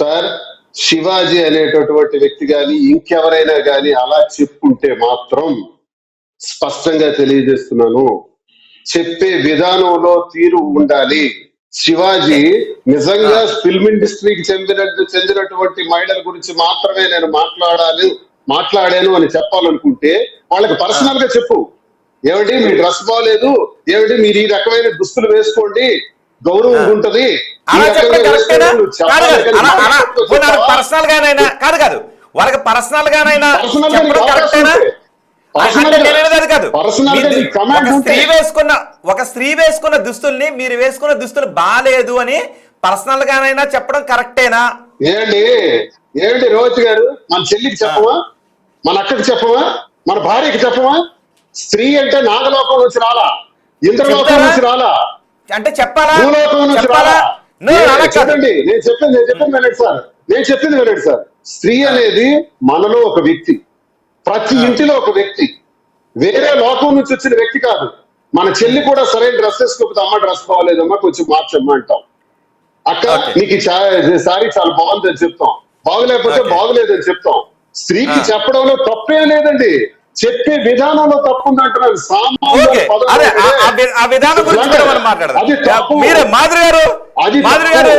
Sir Shivaji అనేటటువంటి వ్యక్తి గాని ఇంకెవరైనా గాని అలా చెప్పుకుంటే మాత్రం స్పష్టంగా తెలియజేస్తున్నాను, చెప్పే విధానంలో తీరు ఉండాలి. శివాజీ నిజంగా ఫిల్మ్ ఇండస్ట్రీకి చెందినటువంటి మహిళల గురించి మాత్రమే నేను మాట్లాడాను అని చెప్పాలనుకుంటే వాళ్ళకి పర్సనల్ గా చెప్పు. ఏమిటి మీ డ్రెస్ బాగలేదు, ఏమిటి మీరు ఈ రకమైన దుస్తులు వేసుకోండి, గౌరవం ఉంటది. పర్సనల్ గానైనా కాదు వాళ్ళకి పర్సనల్ గానైనా ఒక స్త్రీ వేసుకున్న దుస్తుల్ని మీరు వేసుకున్న దుస్తులు బాగాలేదు అని పర్సనల్ గానైనా చెప్పడం కరెక్టేనా? ఏమిటి రోజు గారు, మన చెల్లికి చెప్పమా, మన అక్కకి చెప్పమా, మన భార్యకి చెప్పమా? స్త్రీ అంటే నాగలోకం నుంచి రాలా, ఇంద్రలోకం నుంచి రాలా, అంటే చెప్పాలా? భూలోకం నుంచి రాలా. చెప్పండి, నేను చెప్పింది వినండి సార్. స్త్రీ అనేది మనలో ఒక వ్యక్తి, ప్రతి ఇంటిలో ఒక వ్యక్తి, వేరే లోకం నుంచి వచ్చిన వ్యక్తి కాదు. మన చెల్లి కూడా సరైన డ్రెస్ వేసుకోకపోతే అమ్మ డ్రెస్ బాగోలేదమ్మా కొంచెం మార్చమ్మా అంటాం. అక్క నీకు సారీ చాలా బాగుందని చెప్తాం, బాగలేకపోతే బాగలేదని చెప్తాం. స్త్రీకి చెప్పడంలో తప్పేం లేదండి, చెప్పే విధానంలో తప్పు ఉందంటున్నారు. మాధురి గారు